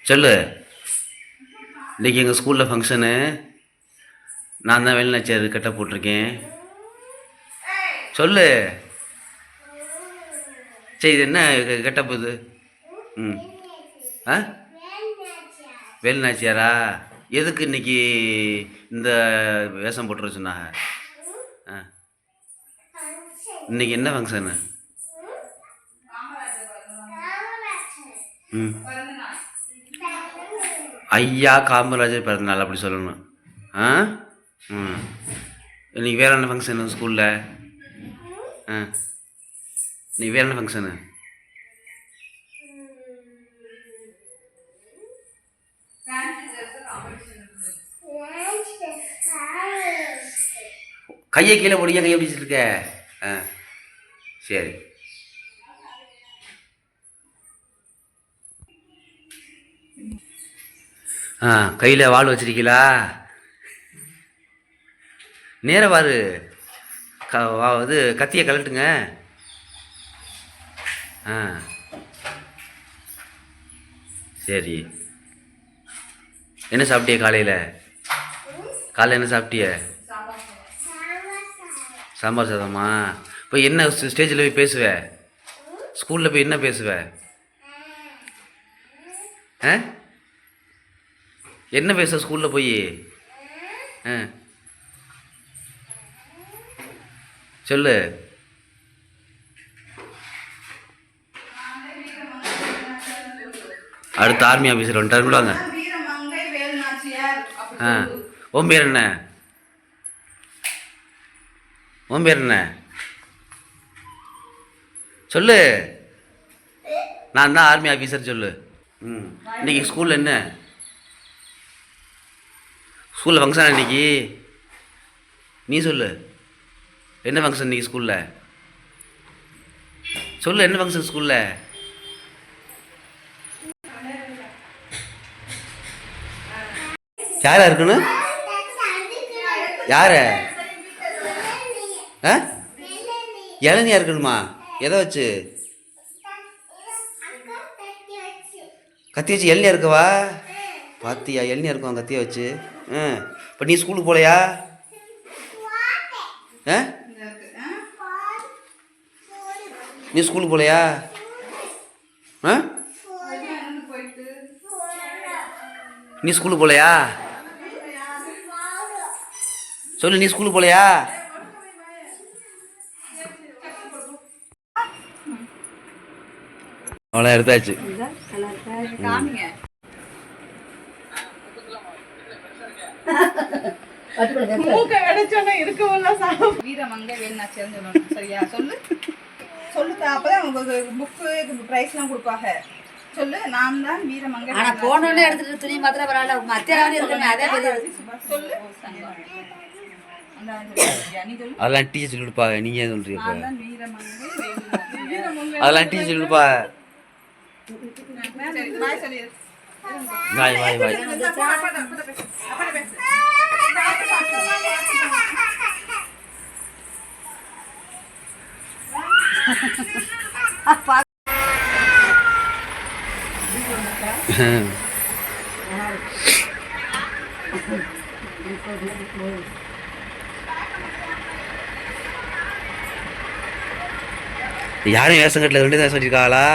சொல்லு. இன்றைக்கி எங்கள் ஸ்கூலில் ஃபங்க்ஷனு. நான் தான் வேலுநாச்சியார் கட்ட போட்டிருக்கேன். சொல்லு. சரி, இது என்ன கெட்டப்பு இது? ம். ஆ, வேலுநாச்சியாரா? எதுக்கு இன்னைக்கு இந்த வேஷம் போட்டுற சொன்னாங்க? ஆ, இன்னைக்கு என்ன ஃபங்க்ஷனு? ம். ஐயா காமராஜர் பிறந்தநாள் அப்படி சொல்லணும். ஆ, ம். இன்னைக்கு வேறு என்ன ஃபங்க்ஷனு ஸ்கூலில்? ஆ, இன்னைக்கு வேறு என்ன ஃபங்க்ஷனு? கையை கீழே போடியா, கையை பிடிச்சிட்டு இருக்க? ஆ, சரி. ஆ, கையில் வாள் வச்சிருக்கீங்களா? நேர வாரு. இது கத்தியை கழட்டுங்க. ஆ, சரி. என்ன சாப்பிட்டிய காலையில்? காலையில் என்ன சாப்பிட்டிய? சாம்பார் சாதமா? இப்போ என்ன ஸ்டேஜில் போய் பேசுவ? ஸ்கூலில் போய் என்ன பேசுவ? ஆ, என்ன பேச ஸ்கூலில் போய்? ஆ, சொல்லு. அடுத்த ஆர்மி ஆஃபீஸர் வந்துட்டாரு, விடுவாங்க. ஆ, உன் பேர் என்ன? உன் பேர் என்ன? சொல்லு. நான் தான் ஆர்மி ஆஃபீஸர், சொல்லு. ம். இன்னைக்கு ஸ்கூலில் என்ன? ஸ்கூலில் ஃபங்க்ஷனா இன்னைக்கு? நீ சொல்லு. என்ன ஃபங்க்ஷன் இன்னைக்கு ஸ்கூலில்? சொல்லு, என்ன ஃபங்க்ஷன் ஸ்கூலில்? யாரா இருக்குன்னு? யார? ஆ, இளநியா இருக்கணுமா? எதை வச்சு? கத்தி வச்சு இளநியா இருக்கவா? பாத்தியா, இளநியா இருக்கும் கத்தியை வச்சு. ஆ, இப்போ நீ ஸ்கூலுக்கு போகலையா? ஆ, நீ ஸ்கூலுக்கு போகலையா? ஆ, நீ ஸ்கூலுக்கு போகலையா? சொல்லு, நீ ஸ்கூலுக்கு போகலையா? அவ்வளோ எடுத்தாச்சு. வீரமங்கை வேலுநாச்சியார் சொல்லணும். சரியா? சொல்லு சொல்லு. அப்பதான் உங்களுக்கு புக்கு பிரைஸ்லாம் கொடுப்பாங்க. சொல்லு. நான் தான் வீரமங்கை. ஆனா போனோடனே எடுத்துட்டு துணி மாத்திரம் பரவாயில்ல, மத்தியானம் இருக்கணும். அதே சொல்லு. அதெல்லாம் டீச்சர் சொல்லி கொடுப்பாங்க. நீங்க ஏன் சொல்றீங்க? நான் தான் வீரமங்கை வேலுநாச்சியார். அதெல்லாம் டீச்சர் சொல்லி கொடுப்பா. பாய் சொல்லி. பாய் பாய் பாய். யாரும் வேஷம் கட்டல, ரெண்டு தான் சொல்லியிருக்காங்களா?